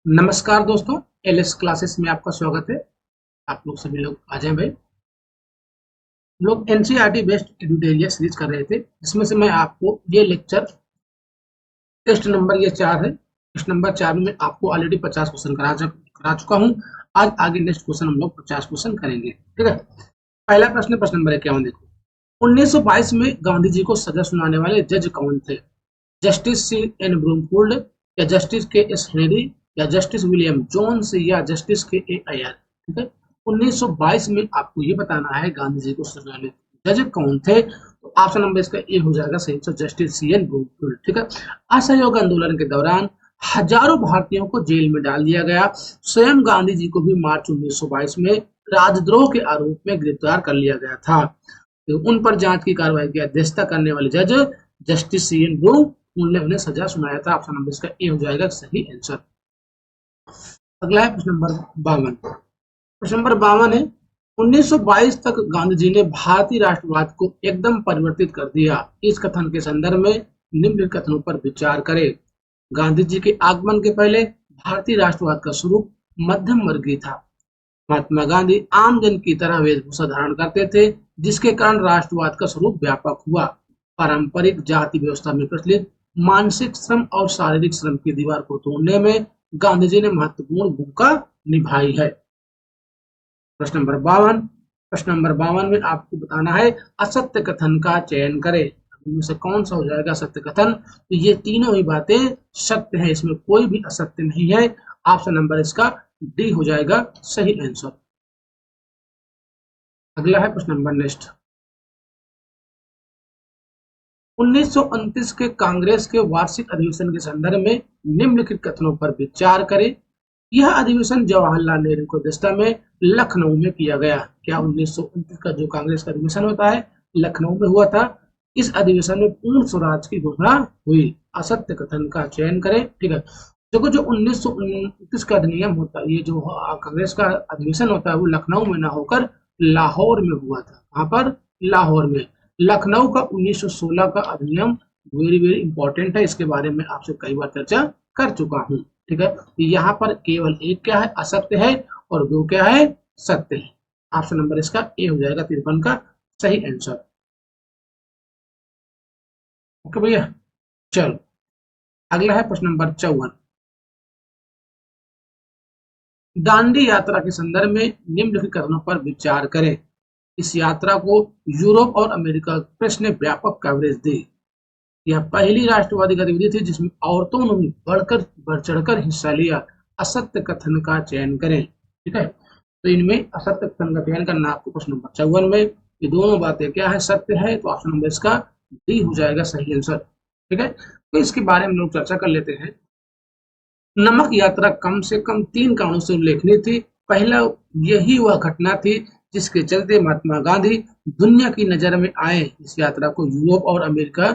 नमस्कार दोस्तों, LS classes में आपका स्वागत है। आप लोग सभी लोग आ जाएं भाई। लोग एनसीईआरटी बेस्ड एडुटेरिया सीरीज कर रहे थे, जिसमें से मैं आपको ये लेक्चर टेस्ट नंबर ये 4 है। टेस्ट नंबर 4 में आपको ऑलरेडी 50 क्वेश्चन करा चुका हूँ। आज आगे नेक्स्ट क्वेश्चन हम लोग 50 क्वेश्चन करेंगे, ठीक है। पहला प्रश्न नंबर 51 देखो। 1922 में गांधी जी को सजा सुनाने वाले जज कौन थे? जस्टिस सी एन ब्रूमफील्ड, या जस्टिस के एस हेनरी, या जस्टिस विलियम जोन्स, या जस्टिस के ए अय्यर, ठीक है। 1922 में आपको ये बताना है गांधी जी को सजाने जज कौन थे। तो ऑप्शन नंबर इसका ए हो जाएगा सही, तो जस्टिस सी एन ब्रूमफील्ड, ठीक है। असहयोग आंदोलन के दौरान हजारों भारतीयों को जेल में डाल दिया गया। स्वयं गांधी जी को भी मार्च 1922 में राजद्रोह के आरोप में गिरफ्तार कर लिया गया था। तो उन पर जांच की कार्रवाई की अध्यक्षता करने वाले जज जस्टिस सी एन ब्रूमफील्ड ने उन्हें सजा सुनाया था। ऑप्शन नंबर इसका ए हो जाएगा सही आंसर। अगला है प्रश्न नंबर 52। प्रश्न नंबर 52 है, 1922 तक गांधी जी ने भारतीय राष्ट्रवाद को एकदम परिवर्तित कर दिया। इस कथन के संदर्भ में निम्न कथनों पर विचार करें। गांधी जी के आगमन के पहले भारतीय राष्ट्रवाद का स्वरूप मध्यम वर्गीय था। महात्मा गांधी आम जन की तरह वेशभूषा धारण करते थे, जिसके कारण राष्ट्रवाद का स्वरूप व्यापक हुआ। पारंपरिक जाति व्यवस्था में प्रचलित मानसिक श्रम और शारीरिक श्रम की दीवार को तोड़ने में गांधी जी ने महत्वपूर्ण भूमिका निभाई है। प्रश्न नंबर 52। प्रश्न नंबर 52 में आपको बताना है असत्य कथन का चयन करें। इनमें से कौन सा हो जाएगा सत्य कथन? तो ये तीनों ही बातें सत्य है, इसमें कोई भी असत्य नहीं है। ऑप्शन नंबर इसका डी हो जाएगा सही आंसर। अगला है प्रश्न नंबर नेक्स्ट। 1929 के कांग्रेस के वार्षिक अधिवेशन के संदर्भ में निम्नलिखित कथनों पर विचार करें। यह अधिवेशन जवाहरलाल नेहरू की अध्यक्षता में लखनऊ में किया गया। क्या 1929 का जो कांग्रेस का अधिवेशन होता है लखनऊ में हुआ था। इस अधिवेशन में पूर्ण स्वराज की घोषणा हुई। असत्य कथन का चयन करें, ठीक है। देखो, जो 1929 का अधिनियम होता है, ये जो कांग्रेस का अधिवेशन होता है, वो लखनऊ में ना होकर लाहौर में हुआ था। वहां पर लाहौर में। लखनऊ का 1916 का अधिनियम वेरी वेरी इंपॉर्टेंट है, इसके बारे में आपसे कई बार चर्चा कर चुका हूँ, ठीक है। यहाँ पर केवल एक क्या है असत्य है और दो क्या है सत्य है। ऑप्शन नंबर इसका ए हो जाएगा 53 का सही आंसर। ओके भैया, चलो अगला है प्रश्न नंबर 54। दांडी यात्रा के संदर्भ में निम्नलिखित कथनों पर विचार करें। इस यात्रा को यूरोप और अमेरिका प्रेस ने व्यापक कवरेज दी। यह पहली राष्ट्रवादी गतिविधि थी जिसमें औरतों ने भी बढ़ चढ़कर हिस्सा लिया। असत्य कथन का चयन करें, ठीक है। तो इनमें असत्य कथन का चयन करना आपको प्रश्न नंबर 54 में। ये दोनों बातें क्या है सत्य है, तो ऑप्शन नंबर इसका डी हो जाएगा सही आंसर, ठीक है। तो इसके बारे में लोग चर्चा कर लेते हैं। नमक यात्रा कम से कम 3 कारणों से उल्लेखनीय थी। पहला, यही वह घटना थी जिसके चलते महात्मा गांधी दुनिया की नजर में आए। इस यात्रा को यूरोप और अमेरिका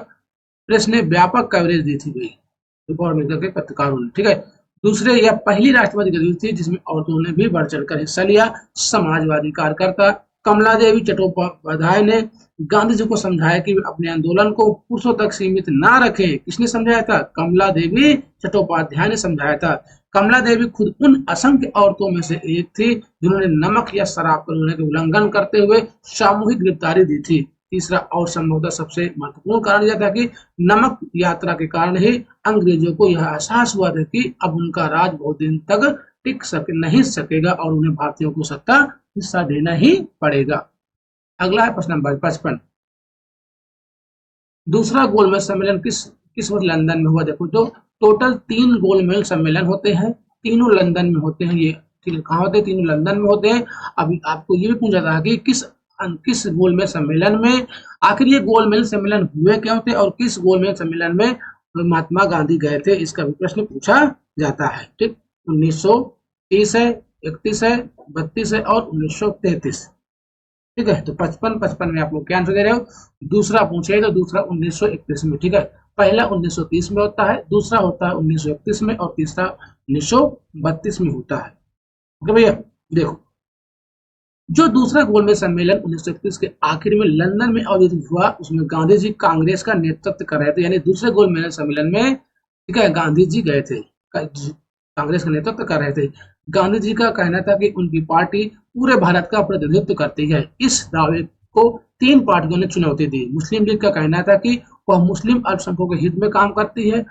प्रेस ने व्यापक कवरेज दी थी भाई, यूरोप और अमेरिका के पत्रकारों ने, ठीक है। दूसरे, यह पहली राष्ट्रवादी गतिविधि थी जिसमें औरतों ने भी बढ़ चढ़कर हिस्सा लिया। समाजवादी कार्यकर्ता कमला देवी चट्टोपाध्याय ने गांधी जी को समझाया कि वे अपने आंदोलन को पुरुषों तक सीमित ना रखें। किसने समझाया था? कमला देवी चट्टोपाध्याय ने समझाया था। कमला देवी खुद उन असंख्य औरतों में से एक थी जिन्होंने नमक या शराब कानून के उल्लंघन करते हुए सामूहिक गिरफ्तारी दी थी। तीसरा और संभवतः सबसे महत्वपूर्ण कारण यह था कि नमक यात्रा के कारण ही अंग्रेजों को यह एहसास हुआ था कि अब उनका राज बहुत दिन तक टिक नहीं सकेगा और उन्हें भारतीयों को सत्ता हिस्सा देना ही पड़ेगा। अगला है प्रश्न नंबर 55। दूसरा गोलमेज सम्मेलन किस वर्ष लंदन में हुआ? देखो, जो टोटल 3 गोलमेज सम्मेलन होते हैं, तीनों लंदन में होते हैं। ये कहाँ होते हैं? तीनों लंदन में होते हैं। अभी आपको ये भी पूछा था कि किस गोलमेज सम्मेलन में आखिर ये गोलमेज सम्मेलन हुए क्या होते और किस गोलमेज सम्मेलन में महात्मा गांधी गए थे, इसका भी प्रश्न पूछा जाता है, ठीक। 1930 है, 31 है, 32 है और 1933, ठीक है। तो 55 में आप लोग क्या आंसर दे रहे हो? दूसरा पूछे तो दूसरा 1931 में, ठीक है। पहला 1930 में होता है, दूसरा होता है 1931 में और तीसरा 1932 में होता है। ओके भैया, देखो, जो दूसरा गोलमेज सम्मेलन 1931 के आखिर में लंदन में आयोजित हुआ, उसमें गांधी जी कांग्रेस का नेतृत्व कर रहे थे। यानी दूसरे गोलमेज सम्मेलन में, ठीक है, गांधी जी गए थे। कांग्रेस का नेतृत्व कर रहे थे। गांधी जी का कहना था कि उनकी पार्टी पूरे भारत का प्रतिनिधित्व करती है। इस दावे को 3 पार्टियों ने चुनौती दी। मुस्लिम लीग का कहना था कि वह मुस्लिम अल्पसंख्यकों के हित में काम करती है।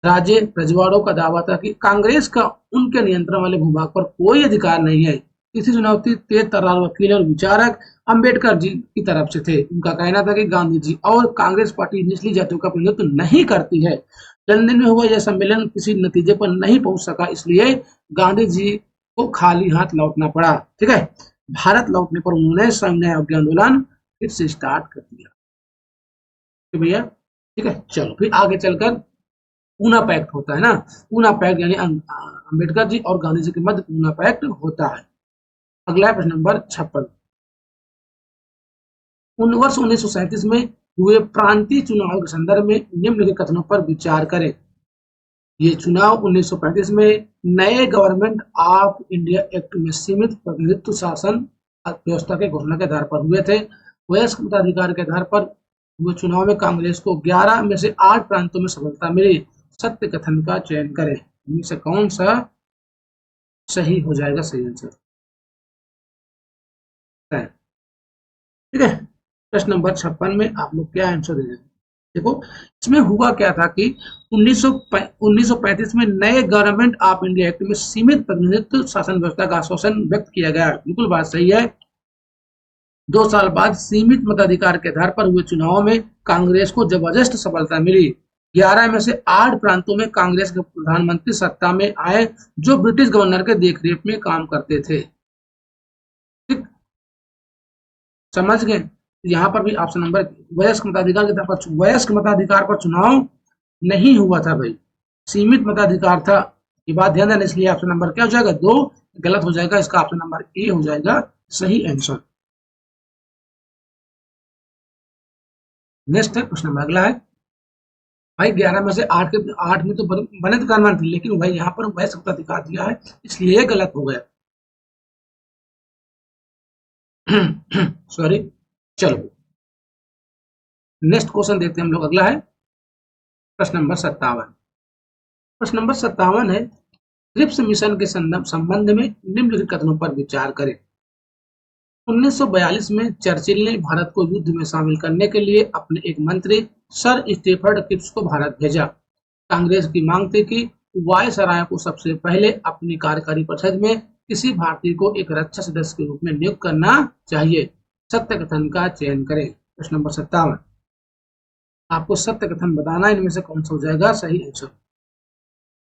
राजे रजवाड़ों का दावा था कि कांग्रेस का उनके नियंत्रण वाले भूभाग पर कोई अधिकार नहीं है। इसी चुनौती तेज तर्रार वकील और विचारक अंबेडकर जी की तरफ से थे। उनका कहना था कि गांधी जी और कांग्रेस पार्टी निचली जातियों का प्रतिनिधित्व नहीं करती है। लंदन में हुआ यह सम्मेलन किसी नतीजे पर नहीं पहुंच सका, इसलिए गांधी जी को खाली हाथ लौटना पड़ा। ठीक है, भारत लौटने पर उन्होंने सविनय अवज्ञा आंदोलन फिर से स्टार्ट कर दिया। तो भैया ठीक है, चलो फिर आगे चलकर पूना पैक्ट होता है ना। पूना पैक्ट यानी अंबेडकर जी और गांधी जी के मध्य पूना पैक्ट होता है। अगला है प्रश्न नंबर 56। वर्ष 1937 में हुए प्रांतीय चुनाव के संदर्भ में निम्नलिखित कथनों पर विचार करें। ये चुनाव 1935 में नए गवर्नमेंट ऑफ इंडिया एक्ट में सीमित प्रतिनिधित्व शासन व्यवस्था के घोषणा के आधार पर हुए थे। वयस्क मताधिकार के आधार पर हुए चुनाव में कांग्रेस को 11 में से 8 प्रांतों में सफलता मिली। सत्य कथन का चयन करें, इनमें से कौन सा सही हो जाएगा? सही आंसर ठीक है। प्रश्न नंबर 56 में आप लोग क्या आंसर दे देंगे? देखो, इसमें हुआ क्या था कि 1935 में नए गवर्नमेंट ऑफ इंडिया एक्ट में सीमित प्रतिनिधित्व शासन व्यवस्था का आश्वासन व्यक्त किया गया। बिल्कुल बात सही है। 2 साल बाद सीमित मताधिकार के आधार पर हुए चुनाव में कांग्रेस को जबरदस्त सफलता मिली। 11 में से 8 प्रांतों में कांग्रेस के प्रधानमंत्री सत्ता में आए, जो ब्रिटिश गवर्नर के देखरेख में काम करते थे। ठीक, समझ गए? यहाँ पर भी ऑप्शन नंबर वयस्क मताधिकार के आधार पर, वयस्क मताधिकार पर चुनाव नहीं हुआ था भाई, सीमित मताधिकार था। ये बात ध्यान देना, इसलिए ऑप्शन नंबर क्या हो जाएगा? 2 गलत हो जाएगा। इसका ऑप्शन नंबर ए हो जाएगा सही आंसर। नेक्स्ट है प्रश्न नंबर अगला है भाई, 11 में से 8 में तो बने तो प्रधानमंत्री, लेकिन भाई यहाँ पर वयस्क मताधिकार दिया है, इसलिए गलत हो गया। सॉरी, चलो नेक्स्ट क्वेश्चन देखते हैं हम लोग। अगला है प्रश्न नंबर 57। प्रश्न नंबर 57 है, क्रिप्स मिशन के संबंध में निम्नलिखित कथनों पर विचार करें। 1942 में चर्चिल ने भारत को युद्ध में शामिल करने के लिए अपने एक मंत्री सर स्टीफर्ड क्रिप्स को भारत भेजा। कांग्रेस की मांग थी कि वायसराय को सबसे पहले अपनी कार्यकारी परिषद में किसी भारतीय को एक रक्षा सदस्य के रूप में नियुक्त करना चाहिए। सत्य कथन का चयन करें। प्रश्न नंबर 57, आपको सत्य कथन बताना, इनमें से कौन सा हो जाएगा सही आंसर?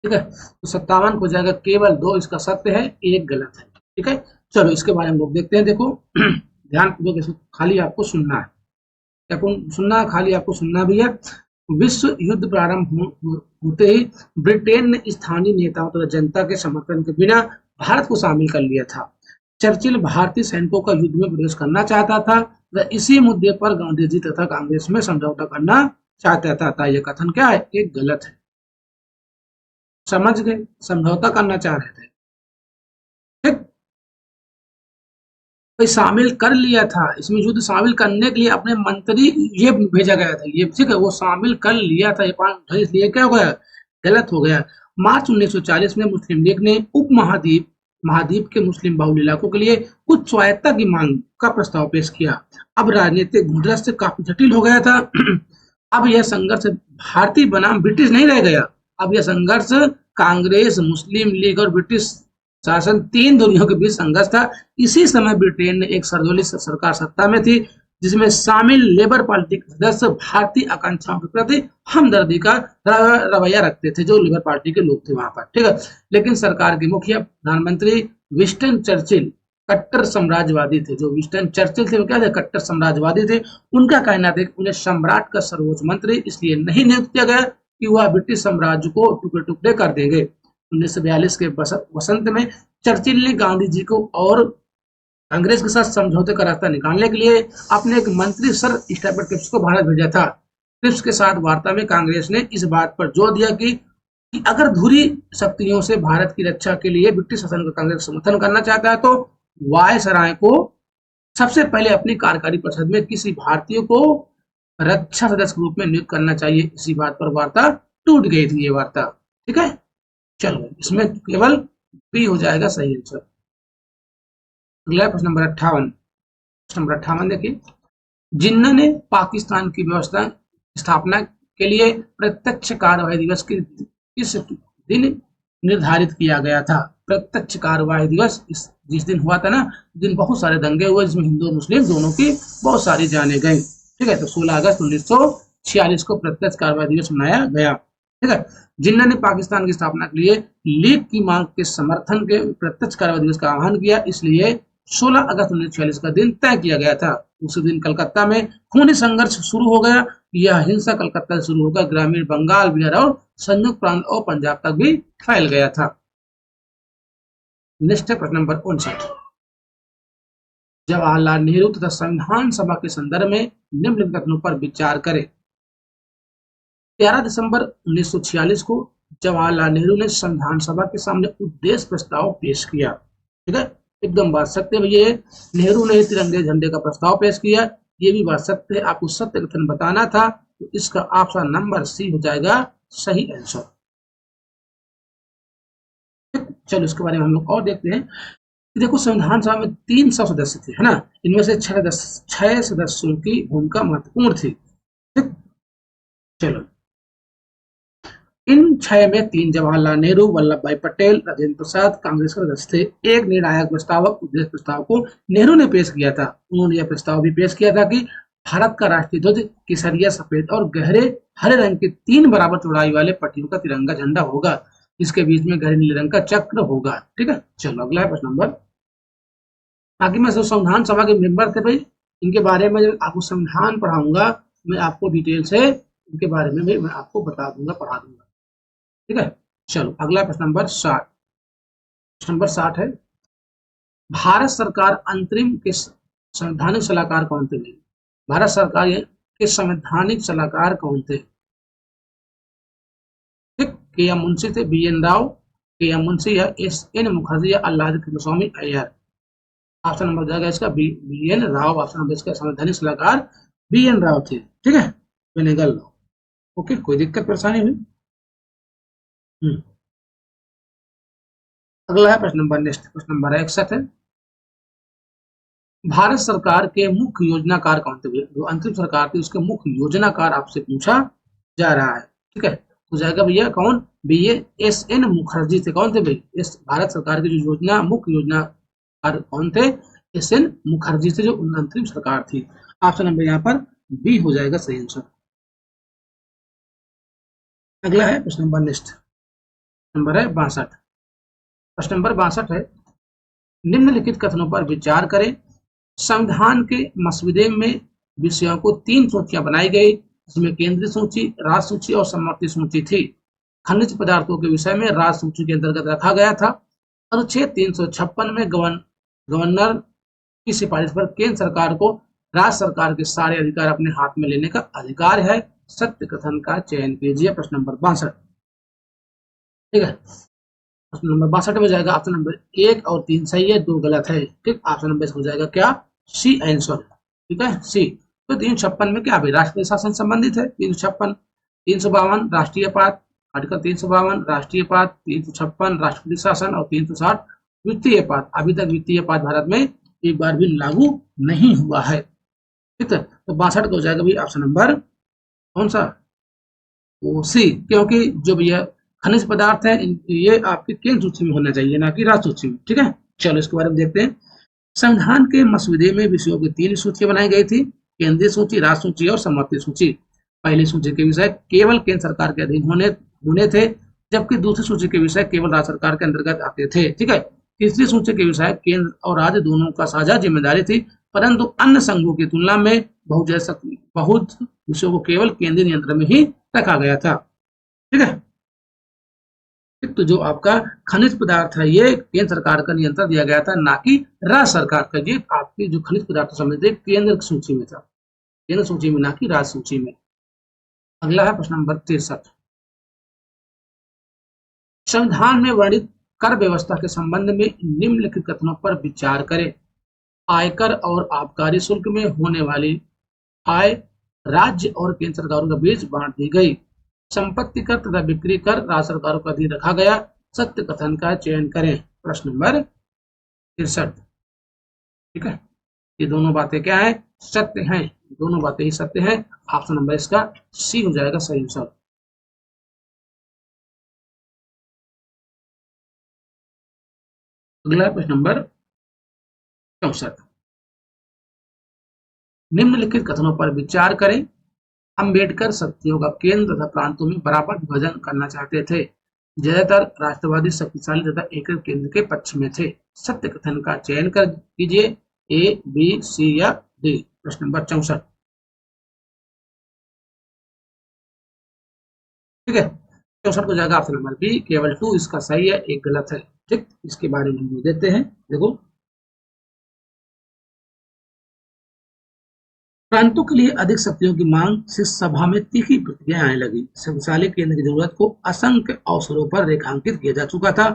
ठीक है, तो 57 को जाएगा केवल 2, इसका सत्य है, 1 गलत है। ठीक है, चलो इसके बारे में लोग देखते हैं। देखो ध्यान पूर्वक इसको खाली आपको सुनना है, क्या सुनना है? खाली आपको सुनना भी है। विश्व युद्ध प्रारंभ होते ही ब्रिटेन ने स्थानीय नेताओं तथा जनता के समर्थन के बिना भारत को शामिल कर लिया था। चर्चिल भारतीय सैनिकों का युद्ध में प्रवेश करना चाहता था व इसी मुद्दे पर गांधी जी तथा कांग्रेस में समझौता करना चाहता था। यह कथन क्या है? एक गलत है। समझ गए? समझौता करना चाह रहे थे। ठीक, भाई शामिल कर लिया था, इसमें युद्ध शामिल करने के लिए अपने मंत्री ये भेजा गया था, ये ठीक है, वो शामिल कर लिया था, ये इसलिए क्या हो गया? गलत हो गया। मार्च 1940 में मुस्लिम लीग ने उप महाद्वीप के मुस्लिम बहुल इलाकों के लिए कुछ स्वायत्तता की मांग का प्रस्ताव पेश किया। अब राजनीतिक गुंडरस काफी जटिल हो गया था। अब यह संघर्ष भारतीय बनाम ब्रिटिश नहीं रह गया, अब यह संघर्ष कांग्रेस, मुस्लिम लीग और ब्रिटिश शासन, 3 दुनियाओं के बीच संघर्ष था। इसी समय ब्रिटेन ने एक सर्वदलीय सरकार सत्ता में थी, जिसमें शामिल लेबर पार्टी के सदस्य भारतीय आकांक्षाओं के प्रति हमदर्दी का रवैया रखते थे, जो लेबर पार्टी के लोग थे वहां पर। ठीक है, लेकिन सरकार के मुखिया प्रधानमंत्री विंस्टन चर्चिल कट्टर साम्राज्यवादी थे। जो विंस्टन चर्चिल थे वो क्या थे? कट्टर साम्राज्यवादी थे। उनका कहना था कि उन्हें सम्राट का सर्वोच्च मंत्री इसलिए नहीं नियुक्त किया गया कि वह ब्रिटिश साम्राज्य को टुकड़े टुकड़े कर देंगे। 1942 के वसंत में चर्चिल ने गांधी जी को और कांग्रेस के साथ समझौते का रास्ता निकालने के लिए अपने एक मंत्री सर स्टीफर्ड क्रिप्स को भारत भेजा था। क्रिप्स के साथ वार्ता में कांग्रेस ने इस बात पर जोर दिया कि अगर धुरी शक्तियों से भारत की रक्षा के लिए ब्रिटिश शासन का कांग्रेस समर्थन करना चाहता है, तो वायसराय को सबसे पहले अपनी कार्यकारी परिषद में किसी भारतीय को रक्षा सदस्य के रूप में नियुक्त करना चाहिए। इसी बात पर वार्ता टूट गई थी, ये वार्ता। ठीक है, चलो इसमें केवल बी हो जाएगा सही आंसर। अगला प्रश्न नंबर 58। प्रश्न नंबर 58 देखिए, जिन्ना ने पाकिस्तान की व्यवस्था स्थापना के लिए प्रत्यक्ष कार्यवाही दिवस किस दिन निर्धारित किया गया था? प्रत्यक्ष कार्यवाही दिवस जिस दिन हुआ था ना, उस दिन बहुत सारे दंगे हुए जिसमें हिंदू और मुस्लिम दोनों की बहुत सारी जाने गई। ठीक है, तो 16 अगस्त 1946 को प्रत्यक्ष कार्यवाही दिवस मनाया गया। ठीक है, जिन्ना ने पाकिस्तान की स्थापना के लिए लीग की मांग के समर्थन के प्रत्यक्ष कार्यवाही दिवस का आह्वान किया, इसलिए 16 अगस्त 1946 का दिन तय किया गया था। उसी दिन कलकत्ता में खूनी संघर्ष शुरू हो गया। यह हिंसा कलकत्ता से शुरू होकर ग्रामीण बंगाल, बिहार और संयुक्त प्रांत और पंजाब तक भी फैल गया था। नेक्स्ट है प्रश्न नंबर 59। जवाहरलाल नेहरू तथा संविधान सभा के संदर्भ में निम्नलिखित कथनों पर विचार करें। 13 दिसंबर 1946 को जवाहरलाल नेहरू ने संविधान सभा के सामने उद्देश्य प्रस्ताव पेश किया। ठीक है, एकदम बात सत्य है, ये नेहरू ने तिरंगे झंडे का प्रस्ताव पेश किया, ये भी बात सत्य है। आपको सत्य कथन बताना था, तो इसका ऑप्शन नंबर सी हो जाएगा सही आंसर। चलो इसके बारे में हम लोग और देखते हैं। देखो, संविधान सभा में 300 सदस्य थे, है ना, इनमें से 6 सदस्यों की भूमिका महत्वपूर्ण थी। ठीक, चलो इन 6 में 3 जवाहरलाल नेहरू, वल्लभ भाई पटेल, राजेंद्र प्रसाद कांग्रेस के सदस्य थे। एक निर्णायक प्रस्तावक उद्देश्य प्रस्ताव को नेहरू ने पेश किया था। उन्होंने यह प्रस्ताव भी पेश किया था कि भारत का राष्ट्रीय ध्वज केसरिया, सफेद और गहरे हरे रंग के 3 बराबर चौड़ाई वाले पट्टियों का तिरंगा झंडा होगा, जिसके बीच में गहरे नीले रंग का चक्र होगा। ठीक है, चलो अगला है प्रश्न नंबर। बाकी मैं संविधान सभा के मेंबर थे भाई, इनके बारे में जब आपको संविधान पढ़ाऊंगा, मैं आपको डिटेल से इनके बारे में भी मैं आपको बता दूंगा, पढ़ा दूंगा। ठीक है, चलो अगला प्रश्न नंबर 60। प्रश्न नंबर 60 है, भारत सरकार अंतरिम के संवैधानिक सलाहकार कौन थे? भारत सरकार के संवैधानिक सलाहकार कौन थे? ठीक, के एम मुंशी थे, बी एन राव, के एम मुंशी या एस एन मुखर्जी या अल्लाह कृष्णस्वामी अय्यर। ऑप्शन नंबर जाएगा इसका B N Rau. Option number इसका संवैधानिक सलाहकार बी एन राव थे। ठीक है, बेनेगल। ओके, कोई दिक्कत परेशानी हुई? अगला है प्रश्न नंबर नेक्स्ट। प्रश्न नंबर 61 है, भारत सरकार के मुख्य योजनाकार कौन थे? जो अंतिम सरकार थी उसके मुख्य योजनाकार आपसे पूछा जा रहा है। ठीक है, तो जाएगा भैया कौन? बी एस एन मुखर्जी थे। कौन थे भाई? इस भारत सरकार की जो योजना मुख्य योजनाकार कौन थे? एस एन मुखर्जी थे, जो अंतरिम सरकार थी। ऑप्शन नंबर यहाँ पर बी हो जाएगा सही आंसर। अगला है प्रश्न नंबर नेक्स्ट, नंबर है 62। प्रश्न नंबर 62 है, निम्नलिखित कथनों पर विचार करें। संविधान के मसौदे में विषयों को 3 सूचियां बनाई गई, जिसमें केंद्रीय सूची, राज्य सूची और समवर्ती सूची थी। खनिज पदार्थों के विषय में राज्य सूची के अंतर्गत रखा गया था। अनुच्छेद 356 में गवर्नर की सिफारिश पर केंद्र सरकार को राज्य सरकार के सारे अधिकार अपने हाथ में लेने का अधिकार है। सत्य कथन का चयन कीजिए। प्रश्न नंबर 62। ठीक है, प्रश्न नंबर 62 में जाएगा ऑप्शन नंबर 1 और 3 सही है, 2 गलत है। ठीक, ऑप्शन नंबर हो जाएगा क्या? C answer. ठीक है, सी। तो 356 में क्या भाई? राष्ट्रीय शासन संबंधित है। 356, 352 राष्ट्रीय पात, आर्टिकल 352 राष्ट्रीय पात, 356 राष्ट्रपति शासन और 360 वित्तीय पात। अभी तक वित्तीय पात भारत में एक बार भी लागू नहीं हुआ है। ठीक है, तो 62 का हो जाएगा भाई ऑप्शन नंबर कौन सा? ओ सी, क्योंकि जो भैया खनिज पदार्थ है ये आपके केंद्र सूची में होना चाहिए, ना कि राज्य सूची में। ठीक है, चलो इसके बारे में देखते हैं। संविधान के मसौदे में विषयों की 3 सूचियां बनाई गई थी, केंद्रीय सूची, राज्य सूची और समवर्ती सूची। पहली सूची के विषय केवल केंद्र सरकार के अधीन होने थे, जबकि दूसरी सूची के विषय केवल राज्य सरकार के अंतर्गत आते थे। ठीक है, तीसरी सूची के विषय केंद्र और राज्य दोनों का साझा जिम्मेदारी थी, परंतु अन्य संघों की तुलना में बहुत विषयों को केवल केंद्रीय नियंत्रण में ही रखा गया था। ठीक है, तो जो आपका खनिज पदार्थ है ये केंद्र सरकार का नियंत्रण दिया गया था, ना कि राज्य सरकार का। ये आपकी जो खनिज पदार्थ संबंधित केंद्र सूची में था, केंद्र सूची में, ना कि राज्य सूची में। अगला है प्रश्न नंबर 63। संविधान में वर्णित कर व्यवस्था के संबंध में निम्नलिखित कथनों पर विचार करें। आयकर और आबकारी शुल्क में होने वाली आय राज्य और केंद्र सरकारों के बीच बांट दी गई। संपत्ति कर तथा बिक्री कर राज्य सरकारों का अधीन रखा गया, सत्य कथन का चयन करें। प्रश्न नंबर 63। ठीक है, ये दोनों बातें क्या है? सत्य हैं, दोनों बातें ही सत्य हैं। ऑप्शन नंबर इसका सी हो जाएगा सही आंसर। अगला प्रश्न नंबर 64। निम्नलिखित कथनों पर विचार करें। अंबेडकर शक्तियों का केंद्र तथा प्रांतों में बराबर विभाजन करना चाहते थे। ज्यादातर राष्ट्रवादी शक्तिशाली तथा एकल केंद्र के पक्ष में थे। सत्य कथन का चयन कर कीजिए, ए, बी, सी या डी। प्रश्न नंबर 64। ठीक है, 64 को जाएगा ऑप्शन नंबर बी, केवल 2 इसका सही है, एक गलत है। ठीक, इसके बारे में हम देते हैं। देखो, प्रांतों के लिए अधिक शक्तियों की मांग से सभा में तीखी प्रतिक्रिया आने लगी। शक्तिशाली केंद्र की जरूरत को असंख्य अवसरों पर रेखांकित किया जा चुका था।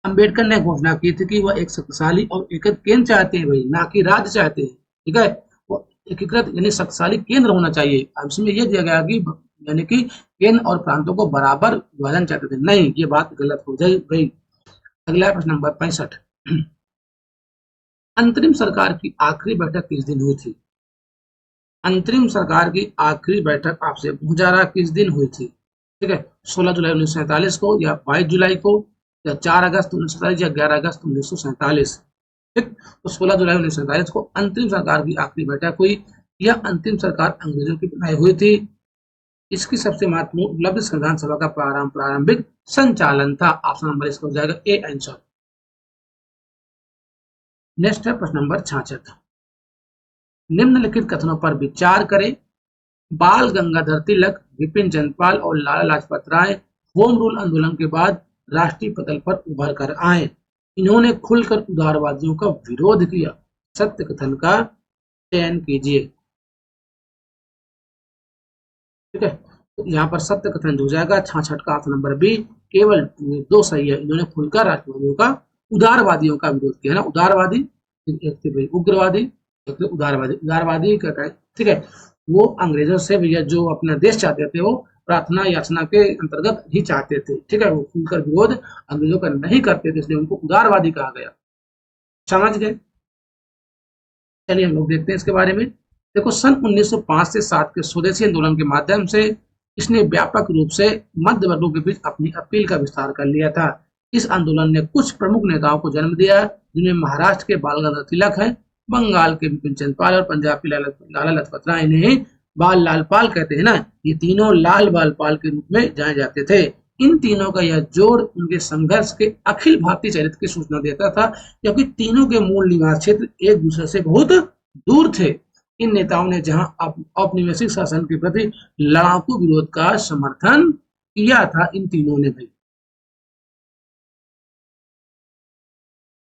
अंबेडकर ने घोषणा की थी कि वह एक शक्तिशाली और एकीकृत केंद्र चाहते हैं भाई, ना कि राज्य चाहते हैं। ठीक है, वो एकीकृत यानी शक्तिशाली केंद्र होना चाहिए। अब इसमें यह दिया गया कि यानी कि केंद्र और प्रांतों को बराबर विभाजन चाहते थे, नहीं, ये बात गलत हो जाए गई। अगला प्रश्न नंबर 65। अंतरिम सरकार की आखिरी बैठक किस दिन हुई थी? अंतरिम सरकार की आखिरी बैठक आपसे पूछा जा रहा किस दिन हुई थी? ठीक है, 16 जुलाई 1947 को या 22 जुलाई को या 4 अगस्त 1947 या 11 अगस्त 1947। ठीक, तो 16 जुलाई 1947 को अंतरिम सरकार की आखिरी बैठक हुई। यह अंतिम सरकार अंग्रेजों की बनाई हुई थी। इसकी सबसे महत्वपूर्ण उपलब्धि संविधान सभा का प्रारंभिक संचालन था। ऑप्शन नंबर इसका हो जाएगा ए आंसर। नेक्स्ट है प्रश्न नंबर 66। निम्नलिखित कथनों पर विचार करें। बाल गंगाधर तिलक, विपिन चंद्रपाल और लाला लाजपत राय होम रूल आंदोलन के बाद राष्ट्रीय पटल पर उभर कर आए। इन्होंने खुलकर उदारवादियों का विरोध किया। सत्य कथन का चयन कीजिए। ठीक है, तो यहाँ पर सत्य कथन जो हो जाएगा 66 का ऑप्शन नंबर बी, केवल 2 सही है। इन्होंने खुलकर राष्ट्रवादियों का उदारवादियों का विरोध किया ना। उदारवादी एक थे भाई उग्रवादी, एक थे उदारवादी। उदारवादी क्या है? ठीक है, वो अंग्रेजों से भैया जो अपना देश चाहते थे, वो प्रार्थना याचना के अंतर्गत ही चाहते थे। ठीक है, वो खुलकर विरोध अंग्रेजों का नहीं करते थे, इसलिए उनको उदारवादी कहा गया। समझ गए? चलिए हम लोग देखते हैं इसके बारे में। देखो, सन 1905 से 7 के स्वदेशी आंदोलन के माध्यम से इसने व्यापक रूप से मध्य वर्गों के बीच अपनी अपील का विस्तार कर लिया था। इस आंदोलन ने कुछ प्रमुख नेताओं को जन्म दिया, जिनमें महाराष्ट्र के बाल गंगाधर तिलक है, बंगाल के विपिन चंद्र पाल और पंजाब के लाला लजपत राय। इन्हें बाल लाल पाल कहते हैं ना, ये तीनों लाल बाल पाल के रूप में जाने जाते थे। इन तीनों का यह जोड़ उनके संघर्ष के अखिल भारतीय चरित्र की सूचना देता था, क्योंकि तीनों के मूल निवास क्षेत्र एक दूसरे से बहुत दूर थे। इन नेताओं ने जहां औपनिवेशिक शासन के प्रति लड़ाकू विरोध का समर्थन किया था, इन तीनों ने भी।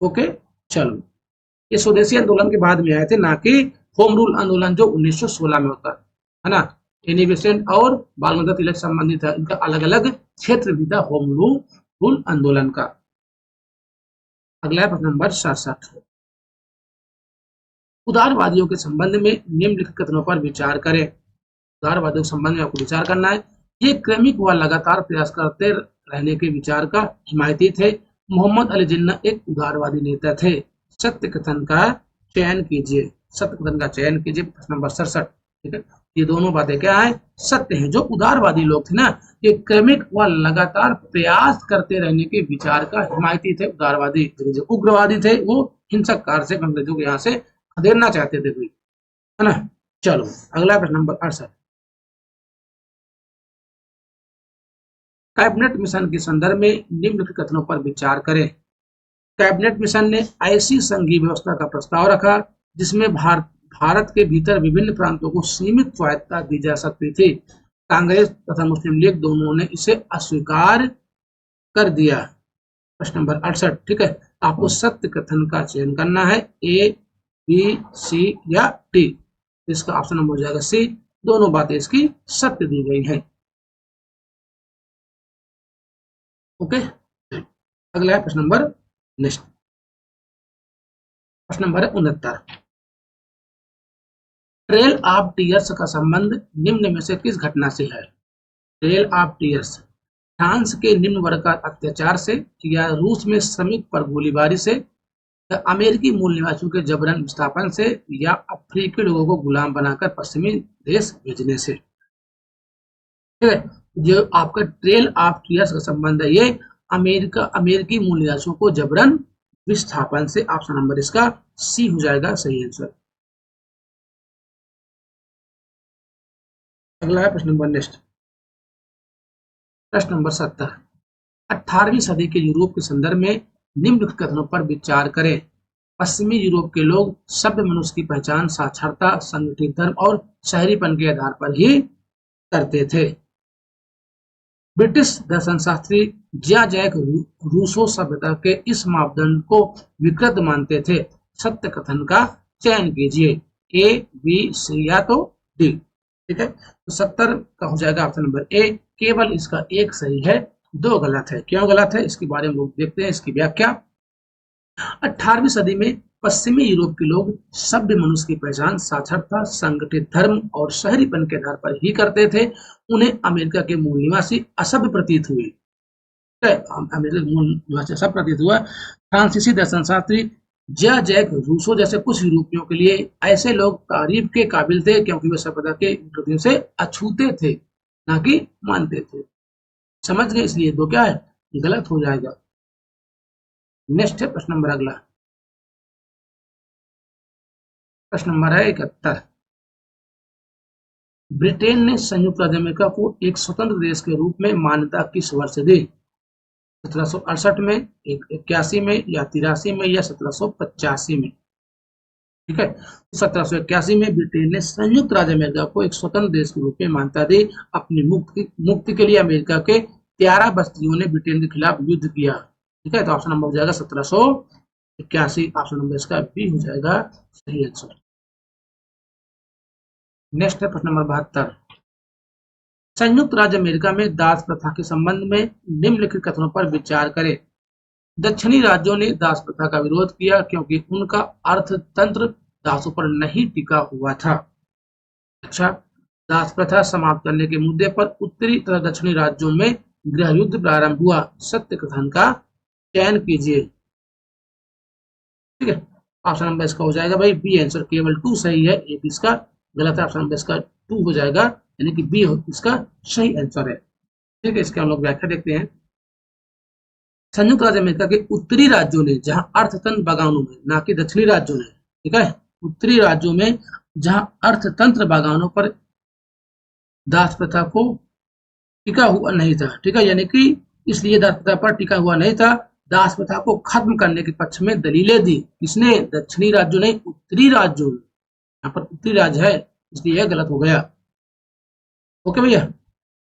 ओके, चलो, ये स्वदेशी आंदोलन के बाद में आए थे, ना कि होम रूल आंदोलन जो 1916 में होता है ना। एनी बेसेंट और बाल गंगाधर तिलक संबंधित है, इनका अलग अलग क्षेत्र भी था होम रूल आंदोलन का। अगला प्रश्न नंबर 67। उदारवादियों के संबंध में निम्नलिखित कथनों पर विचार करें। उदारवादियों के संबंध में आपको विचार करना है। ये क्रमिक व लगातार प्रयास करते रहने के विचार का हिमायती थे। मोहम्मद अली जिन्ना एक उदारवादी नेता थे। सत्य कथन का चयन कीजिए। सत्य कथन का चयन कीजिए। प्रश्न नंबर 67। ठीक है, ये दोनों बातें क्या है? सत्य है। जो उदारवादी लोग थे ना, ये क्रमिक व लगातार प्रयास करते रहने के विचार का हिमायती थे। उदारवादी जो उग्रवादी थे, वो हिंसक कार्य से अंग्रेजों को यहाँ से खदेड़ना चाहते थे कोई, है ना। चलो, अगला प्रश्न नंबर 68। कैबिनेट मिशन के संदर्भ में निम्नलिखित कथनों पर विचार करें। कैबिनेट मिशन ने ऐसी संघीय व्यवस्था का प्रस्ताव रखा जिसमें भारत के भीतर विभिन्न प्रांतों को सीमित स्वायत्तता दी जा सकती थी। कांग्रेस तथा मुस्लिम लीग दोनों ने इसे अस्वीकार कर दिया। प्रश्न नंबर 68। ठीक है, आपको सत्य कथन का चयन करना है, ए, बी, सी या डी। इसका ऑप्शन नंबर हो जाएगा सी, दोनों बातें इसकी सत्य दी गई हैं। ओके, अगला है प्रश्न नंबर नेक्स्ट। प्रश्न नंबर 69। ट्रेल ऑफ टीयर्स का संबंध निम्न में से किस घटना से है? ट्रेल ऑफ टीयर्स फ्रांस के निम्न वर्ग का अत्याचार से, या रूस में श्रमिक पर गोलीबारी से, या अमेरिकी मूल निवासियों के जबरन विस्थापन से, या अफ्रीकी लोगों को गुलाम बनाकर पश्चिमी देश भेजने से। ठीक है, जो आपका ट्रेल ऑफ टीयर्स का संबंध है ये अमेरिकी मूल निवासियों को जबरन विस्थापन से। ऑप्शन नंबर इसका सी हो जाएगा सही आंसर। अगला है प्रश्न नंबर नेक्स्ट, प्रश्न नंबर 70। 18वीं सदी के यूरोप के संदर्भ में निम्नलिखित कथनों पर विचार करें। पश्चिमी यूरोप के लोग सभ्य मनुष्य की पहचान साक्षरता, संगठित धर्म और शहरीपन के आधार पर ही करते थे। ब्रिटिश दर्शनशास्त्री ज्या जैक रूसो सभ्यता के इस मापदंड को विकृत मानते थे। सत्य कथन का चयन कीजिए, ए, बी, सी या तो डी। ठीक है, तो 70 का हो जाएगा ऑप्शन नंबर ए। केवल इसका एक सही है, दो गलत है। क्यों गलत है इसके बारे में लोग देखते हैं इसकी व्याख्या। 18वीं सदी में पश्चिमी यूरोप के लोग सभ्य मनुष्य की पहचान साक्षरता, संगठित धर्म और शहरीपन के आधार पर ही करते थे। उन्हें अमेरिका के मूल निवासी असभ्य प्रतीत हुए। अमेरिका के मूल निवासी असभ्य प्रतीत हुआ। फ्रांसीसी दर्शनशास्त्री ज्या जैक रूसो जैसे कुछ यूरोपियों के लिए ऐसे लोग तारीफ के काबिल थे क्योंकि वे सभ्यता के विरोधियों से अछूते थे, ना कि मानते थे। समझ गए, इसलिए दो क्या है, गलत हो जाएगा। नेक्स्ट है प्रश्न नंबर अगला, प्रश्न नंबर है 71। ब्रिटेन ने संयुक्त राज्य अमेरिका को एक स्वतंत्र देश के रूप में मान्यता किस वर्ष दी? 1768 में, 81 में, या 83 में, या 1785 में? ठीक है, 1781 में ब्रिटेन ने संयुक्त राज्य अमेरिका को एक स्वतंत्र देश के रूप में मान्यता दी। अपनी मुक्ति के लिए अमेरिका के 13 बस्तियों ने ब्रिटेन के खिलाफ युद्ध किया। ठीक है, तो ऑप्शन नंबर हो जाएगा 1781। ऑप्शन नंबर इसका बी हो जाएगा सही आंसर। नेक्स्ट है प्रश्न नंबर 72। संयुक्त राज्य अमेरिका में दास प्रथा के संबंध में निम्नलिखित कथनों पर विचार करें। दक्षिणी राज्यों ने दास प्रथा का विरोध किया क्योंकि उनका अर्थतंत्र दासों पर नहीं टिका हुआ था। अच्छा, दास प्रथा समाप्त करने के मुद्दे पर उत्तरी तथा दक्षिणी राज्यों में गृह युद्ध प्रारंभ हुआ। सत्य कथन का चयन कीजिए। ठीक है, ऑप्शन नंबर इसका हो जाएगा भाई बी आंसर। केवल 2 सही है, एक इसका गलत है। ऑप्शन नंबर इसका 2 हो जाएगा, यानी कि बी इसका सही आंसर है। ठीक है, इसके हम लोग व्याख्या देखते हैं। संयुक्त राज्य अमेरिका के उत्तरी राज्यों ने जहां अर्थतंत्र बागानों में, ना कि दक्षिणी राज्यों ने, ठीक है, उत्तरी राज्यों में जहां अर्थतंत्र बागानों पर दास प्रथा को टिका हुआ नहीं था। ठीक है, यानी कि इसलिए दास प्रथा पर टिका हुआ नहीं था। दास प्रथा को खत्म करने के पक्ष में दलीलें दी किसने? दक्षिणी राज्यों ने, उत्तरी राज्यों ने। यहाँ पर उत्तरी राज्य है, इसलिए यह गलत हो गया। ओके भैया,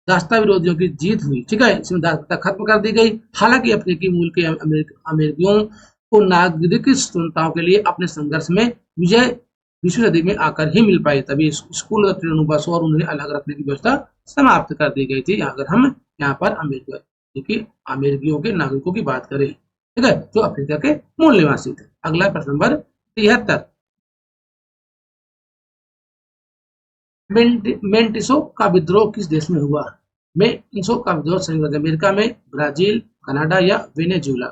दासता विरोधियों की जीत हुई। ठीक है, इसमें दास प्रथा खत्म कर दी गई। हालांकि अफ्रीकी मूल के अमेरिकियों को नागरिक स्वतंत्रताओं के लिए अपने संघर्ष में विजय 20वीं सदी में आकर ही मिल पाई। तभी स्कूल और ट्रेनों, बसों और उन्हें अलग रखने की व्यवस्था समाप्त कर दी गई थी। अगर हम यहाँ पर अमेरिकियों के नागरिकों की बात करें, ठीक है, जो अफ्रीका के मूल निवासी थे। अगला प्रश्न नंबर 73। मेंटिसो का विद्रोह किस देश में हुआ? मेंटिसो का विद्रोह संयुक्त राज्य अमेरिका में, ब्राजील, कनाडा या वेनेजुएला?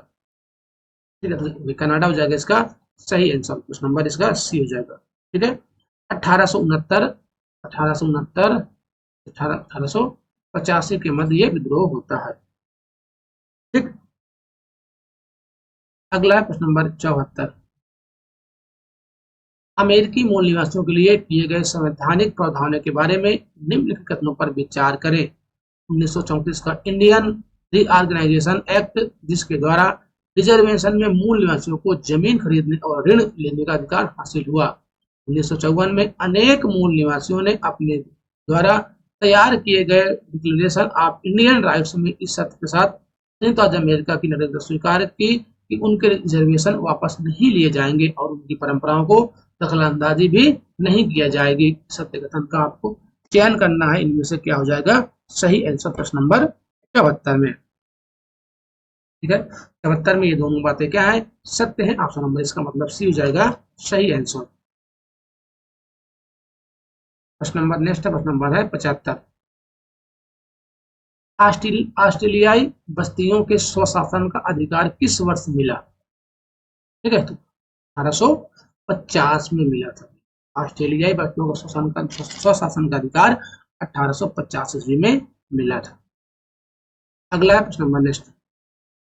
ठीक है, तो कनाडा हो जाएगा इसका सही आंसर। क्वेश्चन नंबर इसका सी हो जाएगा। ठीक है, 1869 1869 1885 के मध्य ये विद्रोह होता है। ठीक, अगला है प्रश्न नंबर 74। अमेरिकी मूल निवासियों के लिए किए गए संवैधानिक प्रावधानों के बारे में निम्नलिखित कथनों पर विचार करें। 1934 का इंडियन रीऑर्गेनाइजेशन एक्ट, जिसके द्वारा रिजर्वेशन में मूल निवासियों को जमीन खरीदने और ऋण लेने का अधिकार हासिल हुआ। 1954 में अनेक मूल निवासियों ने अपने द्वारा तैयार किए गए डिक्लेरेशन ऑफ इंडियन राइट्स में इस शर्त के साथ संयुक्त राज्य अमेरिका की नागरिकता स्वीकार की कि उनके रिजर्वेशन वापस नहीं लिए जाएंगे और उनकी परंपराओं को दखलंदाजी भी नहीं किया जाएगी। सत्य कथन का आपको चयन करना है, इनमें से क्या हो जाएगा सही आंसर प्रश्न नंबर 74 में। ठीक है, 74 में ये दोनों बातें क्या है, सत्य है। ऑप्शन नंबर इसका मतलब सी हो जाएगा सही आंसर। प्रश्न नंबर नेक्स्ट है, प्रश्न नंबर है 75। ऑस्ट्रेलियाई बस्तियों के स्वशासन का अधिकार किस वर्ष मिला? ठीक है, तो 1850 में मिला था। ऑस्ट्रेलियाई बस्तियों को स्वशासन का अधिकार 1850 ईस्वी में मिला था। अगला प्रश्न नंबर नेक्स्ट,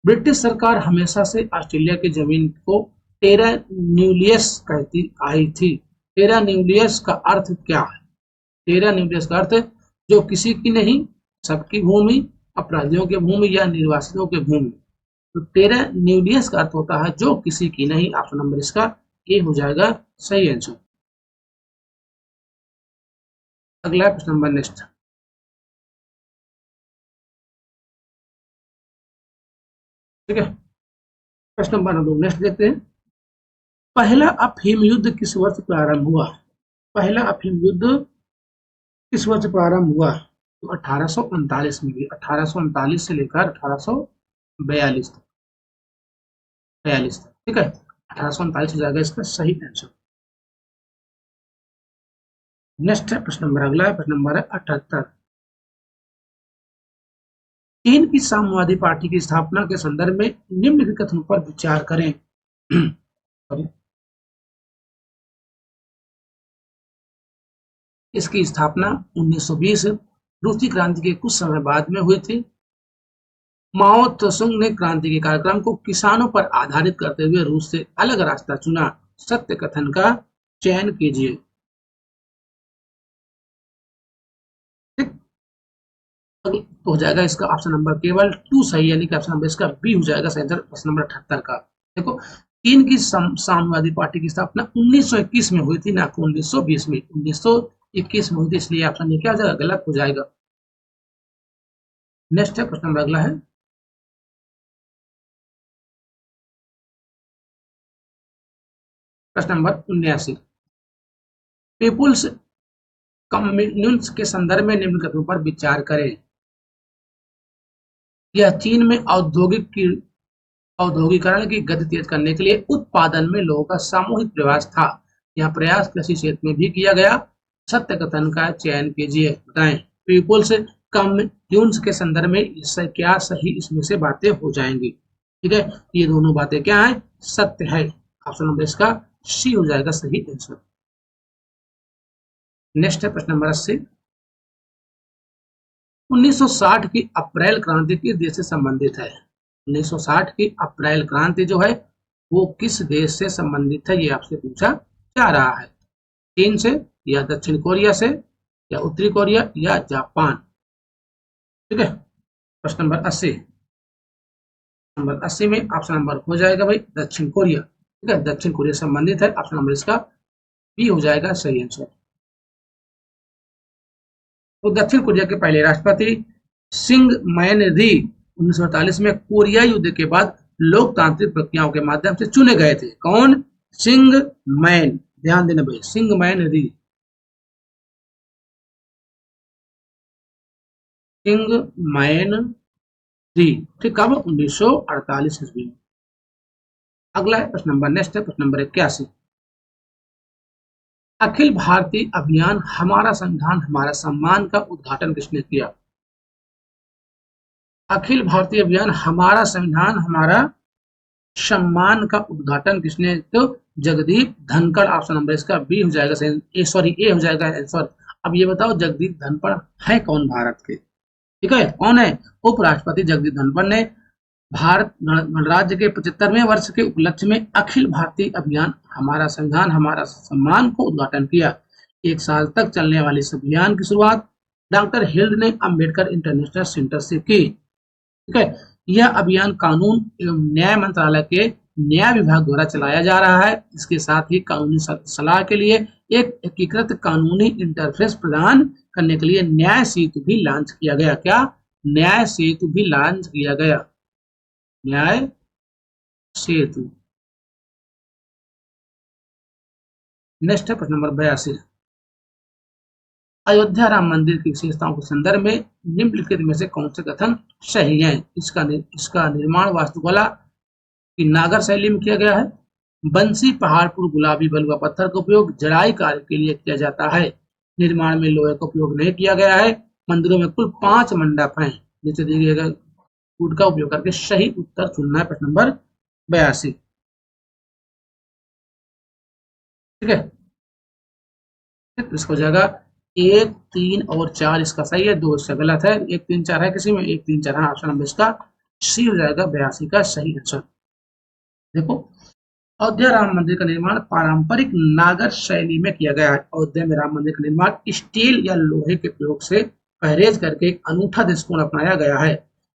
ब्रिटिश सरकार हमेशा से ऑस्ट्रेलिया की जमीन को टेरा न्यूलियस कहती आई थी। टेरा न्यूलियस का अर्थ क्या है? टेरा न्यूलियस का अर्थ जो किसी की नहीं, सबकी भूमि, अपराधियों की भूमि या निर्वासितों की भूमि। तो टेरा न्यूलियस का अर्थ होता है जो किसी की नहीं। ऑप्शन नंबर इसका ए हो जाएगा सही आंसर। अगला प्रश्न नंबर नेक्स्ट, ठीक है, प्रश्न नंबर नेक्स्ट देखते हैं। पहला अफीम युद्ध किस वर्ष प्रारंभ हुआ? पहला अफीम युद्ध किस वर्ष प्रारंभ हुआ? तो 1839 में भी, 1839 से लेकर 1842 तक, 42 तक, ठीक है, 1839 हो जाएगा इसका सही आंसर। नेक्स्ट प्रश्न नंबर अगला है, प्रश्न नंबर 78। चीन की साम्यवादी पार्टी की स्थापना के संदर्भ में निम्नलिखित कथनों पर विचार करें। इसकी स्थापना 1920 रूसी क्रांति के कुछ समय बाद में हुई थी। माओ त्सुंग ने क्रांति के कार्यक्रम को किसानों पर आधारित करते हुए रूस से अलग रास्ता चुना। सत्य कथन का चयन कीजिए। तो हो जाएगा इसका ऑप्शन नंबर केवल 2 सही, यानी कि ऑप्शन नंबर इसका बी हो जाएगा सही आंसर, प्रश्न नंबर 78 का। देखो, चीन की साम्यवादी पार्टी की स्थापना 1921 में हुई थी, ना 1920 में, 1921 में हुई थी, इसलिए ऑप्शन ये क्या हो जाएगा, गलत हो जाएगा। नेक्स्ट है प्रश्न नंबर अगला है, प्रश्न नंबर 79। पीपुल्स कम्युन्स के संदर्भ में निम्न कथनों पर विचार करें। यह चीन में औद्योगिकरण की गति तेज करने के लिए उत्पादन में लोगों का सामूहिक प्रयास था। यह प्रयास कृषि क्षेत्र में भी किया गया। सत्य कथन का चयन कीजिए, बताएं। पीपुल्स कम्युन्स के संदर्भ में इससे क्या सही इसमें से बातें हो जाएंगी, ठीक है, ये दोनों बातें क्या है, सत्य है। ऑप्शन नंबर इसका सी हो जाएगा सही आंसर। नेक्स्ट है प्रश्न नंबर 80। 1960 की अप्रैल क्रांति किस देश से संबंधित है? 1960 की अप्रैल क्रांति जो है वो किस देश से संबंधित है, ये आपसे पूछा जा रहा है। चीन से, या दक्षिण कोरिया से, या उत्तरी कोरिया, या जापान, ठीक है। प्रश्न नंबर 80, नंबर 80 में ऑप्शन नंबर हो जाएगा भाई दक्षिण कोरिया, ठीक है, दक्षिण कोरिया संबंधित है। ऑप्शन नंबर इसका बी हो जाएगा सही आंसर। तो दक्षिण कोरिया के पहले राष्ट्रपति सिंग मैन री 1948 में कोरिया युद्ध के बाद लोकतांत्रिक प्रक्रियाओं के माध्यम से चुने गए थे। कौन? सिंग मैन, ध्यान देना भाई, सिंग मैन री, सिंग मैन री, ठीक, कब? 1948 ईस्वी में। अगला है प्रश्न नंबर नेक्स्ट है प्रश्न नंबर 81। अखिल भारतीय अभियान हमारा संविधान हमारा सम्मान का उद्घाटन किसने किया? अखिल भारतीय अभियान हमारा संविधान हमारा सम्मान का उद्घाटन किसने? तो जगदीप धनखड़। ऑप्शन नंबर इसका बी हो जाएगा सॉरी ए हो जाएगा आंसर। अब ये बताओ जगदीप धनखड़ है कौन भारत के? ठीक है, कौन है? उपराष्ट्रपति जगदीप धनखड़ ने भारत गणराज्य के 75वें वर्ष के उपलक्ष्य में अखिल भारतीय अभियान हमारा संविधान हमारा सम्मान को उद्घाटन किया। 1 साल तक चलने वाले इस अभियान की शुरुआत डॉक्टर हिल्ड ने अम्बेडकर इंटरनेशनल सेंटर से की। ठीक है, यह अभियान कानून एवं न्याय मंत्रालय के न्याय विभाग द्वारा चलाया जा रहा है। इसके साथ ही कानूनी सलाह के लिए एक एकीकृत कानूनी इंटरफेस प्रदान करने के लिए न्याय सेतु भी लॉन्च किया गया। क्या? न्याय सेतु भी लॉन्च किया गया, न्याय सेतु। नेक्स्ट है प्रश्न नंबर 82। अयोध्या राम मंदिर की विशेषताओं के संदर्भ में निम्नलिखित में से कौन से कथन सही है? इसका निर्माण वास्तुकला की नागर शैली में किया गया है। बंसी पहाड़पुर गुलाबी बलुआ पत्थर का उपयोग जड़ाई कार्य के लिए किया जाता है। निर्माण में लोहे का उपयोग नहीं किया गया है। मंदिरों में कुल 5 मंडप हैं। नीचे दिए गए कोड का उपयोग करके सही उत्तर चुनना है। प्रश्न नंबर 82। ठीक है, इसको जाएगा 1, 3 और 4 इसका सही है, 2 इसका गलत है। 1, 3, 4 है किसी में, 1, 3, 4 है। ऑप्शन नंबर इसका सी हो जाएगा 82 का सही आंसर। देखो, अयोध्या राम मंदिर का निर्माण पारंपरिक नागर शैली में किया गया है। अयोध्या में राम मंदिर का निर्माण स्टील या लोहे के प्रयोग से परहेज करके एक अनूठा दृष्टिकोण अपनाया गया है।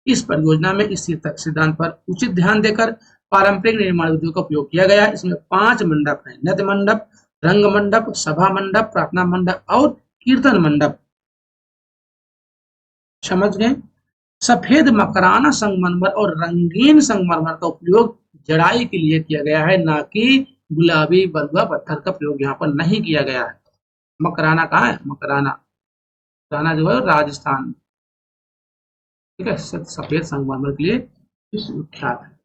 इस परियोजना में इस सिद्धांत पर उचित ध्यान देकर पारंपरिक निर्माण विधियों का उपयोग किया गया है। इसमें 5 मंडप है: नृत्य मंडप, रंग मंडप, सभा मंडप, प्रार्थना मंडप और कीर्तन मंडप। समझ गए? सफेद मकराना संगमरमर और रंगीन संगमरमर का उपयोग जड़ाई के लिए किया गया है, ना कि गुलाबी बलुआ पत्थर का प्रयोग यहाँ पर नहीं किया गया है। मकराना कहाँ है? मकराना, मकराना जो है राजस्थान। ठीक है, सफेद संगमरमर के लिए विश्वविख्यात है।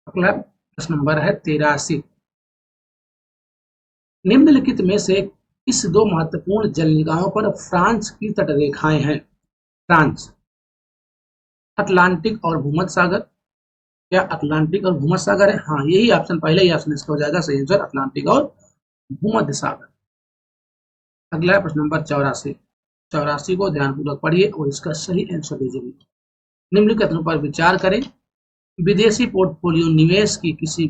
अगला प्रश्न नंबर है 83। निम्नलिखित में से इस 2 महत्वपूर्ण जल निकायों पर फ्रांस की तटरेखाएं हैं। फ्रांस, अटलांटिक और भूमध्य सागर। क्या अटलांटिक और भूमध्य सागर है? हाँ, यही ऑप्शन, पहले ही ऑप्शन इसका हो जाएगा सही आंसर, अटलांटिक और भूमध्य सागर। अगला प्रश्न नंबर 84। 84 को ध्यानपूर्वक पढ़िए और इसका सही आंसर दीजिए। निम्नलिखित कथनों पर विचार करें। विदेशी पोर्टफोलियो निवेश की किसी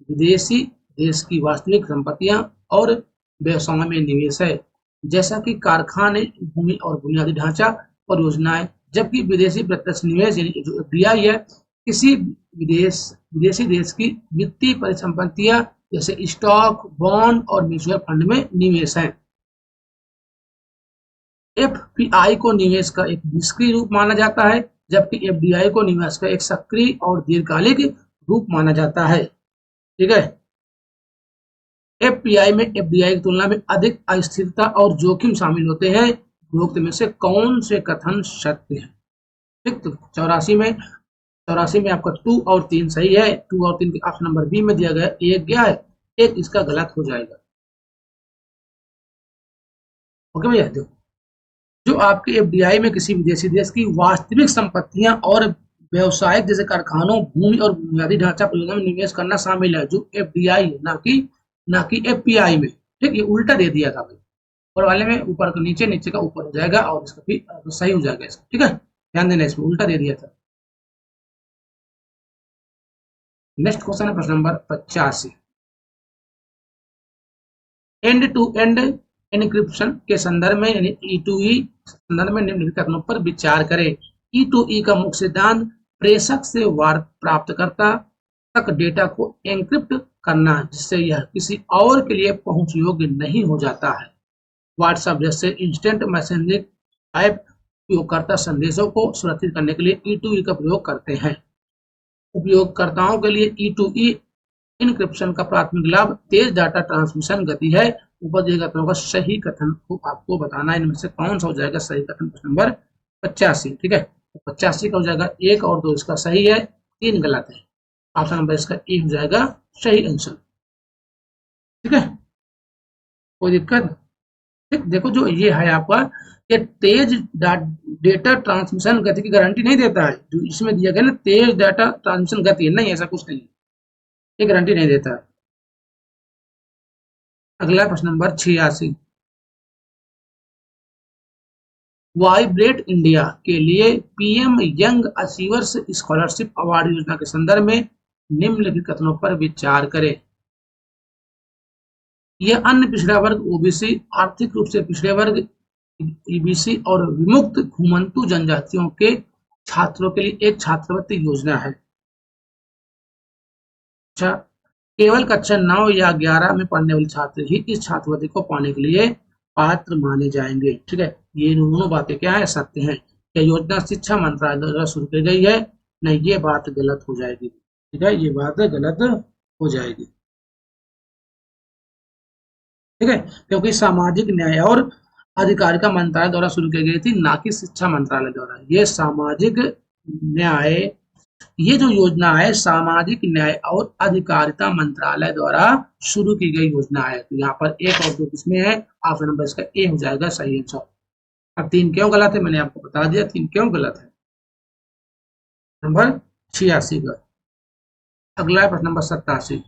विदेशी देश की वास्तविक संपत्तियां और व्यवसायों में निवेश है, जैसा कि कारखाने, भूमि और बुनियादी ढांचा परियोजनाएं। जबकि विदेशी प्रत्यक्ष निवेश यानी जो एफडीआई है, किसी विदेशी देश की वित्तीय परिसंपत्तियां जैसे स्टॉक, बॉन्ड और म्यूचुअल फंड में निवेश है। एफपीआई को निवेश का एक निष्क्रिय रूप माना जाता है, जबकि एफडीआई को निवेश का एक सक्रिय और दीर्घकालिक रूप माना जाता है। ठीक है, एफपीआई में एफडीआई की तुलना में अधिक अस्थिरता और जोखिम शामिल होते हैं। उपरोक्त में से कौन से कथन सत्य है? ठीक, तो 84 में आपका 2 और 3 सही है। 2 और 3 के ऑप्शन नंबर बी में दिया गया, एक गया है, एक इसका गलत हो जाएगा। ओके भैया, देखो, जो आपके एफडीआई में किसी विदेशी देश की वास्तविक संपत्तियां और व्यवसायिक जैसे कारखानों, भूमि और बुनियादी ढांचा परियोजना में निवेश करना शामिल है, जो एफडीआई है, ना कि एफपीआई में। ठीक, ये उल्टा दे दिया था भाई, ऊपर वाले में ऊपर का नीचे, नीचे का ऊपर हो जाएगा और इसका भी सही हो जाएगा इसका। ठीक है, ध्यान देना, इसमें उल्टा दे दिया था। नेक्स्ट क्वेश्चन है प्रश्न number 85। End to end encryption के संदर्भ में यानी E2E संदर्भ में निम्नलिखित कथनों पर विचार करें। E2E का मुख्य सिद्धांत प्रेषक से प्राप्तकर्ता तक डेटा को एन्क्रिप्ट करना, जिससे यह किसी और के लिए पहुंच योग्य नहीं हो जाता है। व्हाट्सएप जैसे इंस्टेंट मैसेजिंग ऐप उपयोगकर्ता संदेशों को सुरक्षित करने के लिए E2E का प्रयोग करते हैं। उपयोगकर्ताओं के लिए E2E इनक्रिप्शन का प्राथमिक लाभ तेज डाटा ट्रांसमिशन गति है। ऊपर दिए कथनों का सही कथन को आपको बताना है, इनमें से कौन सा हो जाएगा सही कथन। प्रश्न नंबर 85। ठीक है, 85 का हो जाएगा 1 और 2 इसका सही है, 3 गलत है। ऑप्शन नंबर इसका ए हो जाएगा सही आंसर। ठीक है, कोई दिक्कत? ठीक, देखो, जो ये है आपका, ये तेज डेटा ट्रांसमिशन गति की गारंटी नहीं देता है। जो इसमें दिया गया ना तेज डाटा ट्रांसमिशन गति, नहीं, ऐसा कुछ नहीं, ये गारंटी नहीं देता है। अगला प्रश्न नंबर 86। वाइब्रेट इंडिया के लिए PM young achievers scholarship award योजना के संदर्भ में निम्नलिखित कथनों पर विचार करें। यह अन्य पिछड़ा वर्ग ओबीसी, आर्थिक रूप से पिछड़े वर्ग ईबीसी और विमुक्त घुमंतु जनजातियों के छात्रों के लिए एक छात्रवृत्ति योजना है। अच्छा, केवल कक्षा 9 या 11 में पढ़ने वाले छात्र ही इस छात्रवृत्ति को पाने के लिए पात्र माने जाएंगे। ठीक है, ये दोनों बातें क्या है, सत्य हैं। क्या योजना शिक्षा मंत्रालय द्वारा शुरू की गई है? नहीं, ये बात गलत हो जाएगी। ठीक है, ये बात गलत हो जाएगी। ठीक है, क्योंकि सामाजिक न्याय और अधिकारिता मंत्रालय द्वारा शुरू की गई थी, ना कि शिक्षा मंत्रालय द्वारा। ये सामाजिक न्याय, ये जो योजना है सामाजिक न्याय और अधिकारिता मंत्रालय द्वारा शुरू की गई योजना है। तो यहाँ पर 1 और 2 किसमें है? ऑप्शन नंबर इसका ए हो जाएगा सही आंसर। अब 3 क्यों गलत है मैंने आपको बता दिया, 3 क्यों गलत है। नंबर 86 का। अगला है प्रश्न नंबर 87।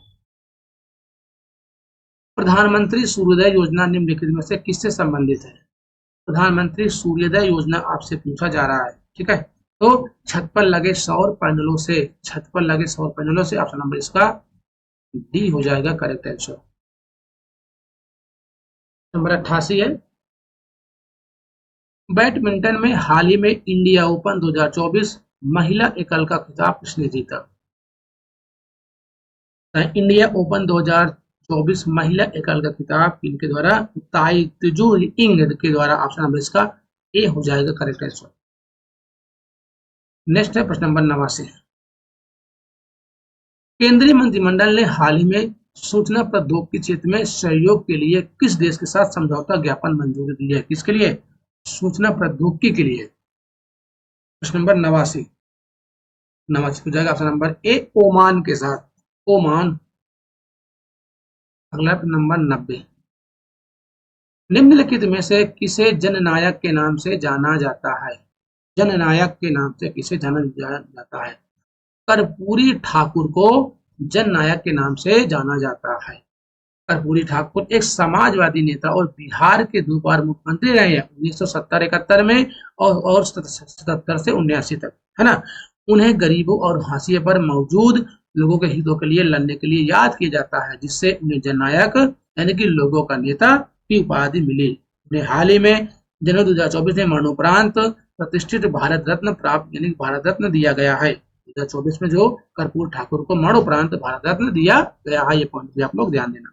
प्रधानमंत्री सूर्योदय योजना निम्नलिखित में से किससे संबंधित है। प्रधानमंत्री सूर्योदय योजना आपसे पूछा जा रहा है, ठीक है। तो छत पर लगे सौर पैनलों से, छत पर लगे सौर पैनलों से ऑप्शन नंबर इसका डी हो जाएगा करेक्ट आंसर। नंबर 88 है, बैडमिंटन में हाल ही में इंडिया ओपन 2024 महिला एकल का खिताब किसने जीता। इंडिया ओपन 2024 महिला एकल का खिताब किनके द्वारा, ताई तिजू इंग के द्वारा। ऑप्शन नंबर इसका ए हो जाएगा करेक्ट आंसर। नेक्स्ट है प्रश्न नंबर 89। केंद्रीय मंत्रिमंडल ने हाल ही में सूचना प्रौद्योगिकी क्षेत्र में सहयोग के लिए किस देश के साथ समझौता ज्ञापन मंजूरी दी है। किसके लिए, सूचना प्रौद्योगिकी के लिए। प्रश्न नंबर 89 हो जाएगा ऑप्शन नंबर ए ओमान के साथ, ओमान। अगला नंबर 90। निम्नलिखित में से किसे जननायक के नाम से जाना जाता है। जननायक के नाम से किसे जाना जाता है। कर्पूरी ठाकुर को जननायक के नाम से जाना जाता है। कर्पूरी ठाकुर एक समाजवादी नेता और बिहार के 2 बार मुख्यमंत्री रहे हैं, 1970-71 में और 77 से 79 तक, है ना। उन्हें गरीबों और हाशिए पर मौजूद लोगों के हितों के लिए लड़ने के लिए याद किया जाता है, जिससे उन्हें जननायक यानी कि लोगों का नेता की उपाधि मिली। उन्हें हाल ही में जनवरी 2024 में मरणोपरांत प्रतिष्ठित भारत रत्न प्राप्त यानी भारत रत्न दिया गया है। 2024 में जो कर्पूरी ठाकुर को मरणोपरांत भारत रत्न दिया गया है, ये पॉइंट भी आप लोग ध्यान देना।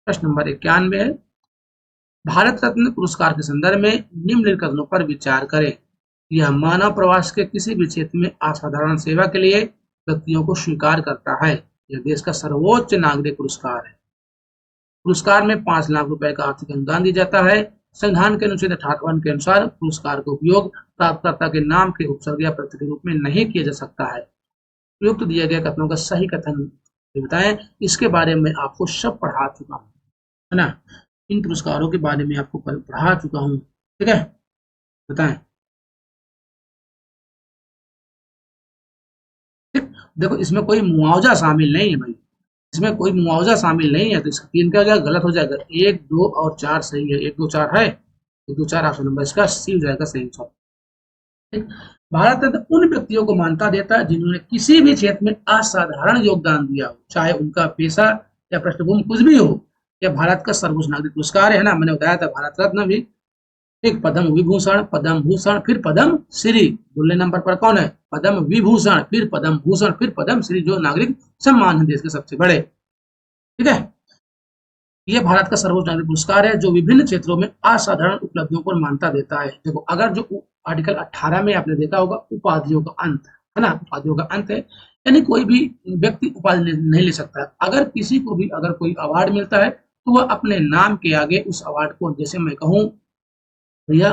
प्रश्न नंबर 91 है, भारत रत्न पुरस्कार के संदर्भ में निम्नलिखित कथनों पर विचार करें। यह मानव प्रवास के किसी भी क्षेत्र में असाधारण सेवा के लिए व्यक्तियों को स्वीकार करता है। यह देश का सर्वोच्च नागरिक पुरस्कार है। पुरस्कार में 5 लाख रुपए का आर्थिक अनुदान दिया जाता है। संविधान के अनुच्छेद 58 के अनुसार पुरस्कार का उपयोग प्राप्तकर्ता के नाम के उपसर्ग या प्रत्यय के रूप में नहीं किया जा सकता है। उपयुक्त दिए गए कथनों का सही कथन बताएं। इसके बारे में आपको सब पढ़ा चुका हूँ, है ना। इन पुरस्कारों के बारे में आपको पढ़ा चुका हूँ, ठीक है। बताएं। ठीक, देखो इसमें कोई मुआवजा शामिल नहीं है भाई, इसमें कोई मुआवजा शामिल नहीं है, तो इसका 3 का गलत हो जाएगा। 1, 2 और 4 सही है, 1, 2, 4 है, 1, 2, 4 ऑप्शन नंबर इसका सी हो जाएगा सही आंसर। ठीक, भारत रत्न उन व्यक्तियों को मान्यता देता है जिन्होंने किसी भी क्षेत्र में असाधारण योगदान दिया हो, चाहे उनका पेशा या पृष्ठभूमि कुछ भी हो। यह भारत का सर्वोच्च नागरिक पुरस्कार है ना, मैंने बताया था भारत रत्न भी, ठीक, पद्म विभूषण, पद्म भूषण, फिर पद्म श्री। दूसरे नंबर पर कौन है, पद्म विभूषण, फिर पद्म भूषण, फिर पद्म श्री, जो नागरिक सम्मान है देश के सबसे बड़े, ठीक है। यह भारत का सर्वोच्च नागरिक पुरस्कार है जो विभिन्न क्षेत्रों में असाधारण उपलब्धियों पर मान्यता देता है। देखो अगर जो आर्टिकल 18 में आपने देखा होगा उपाधियों का अंत, है ना, उपाधियों का अंत है, यानी कोई भी व्यक्ति उपाधि नहीं ले सकता। अगर किसी को भी अगर कोई अवार्ड मिलता है तो वह अपने नाम के आगे उस अवार्ड को, जैसे मैं कहूँ भैया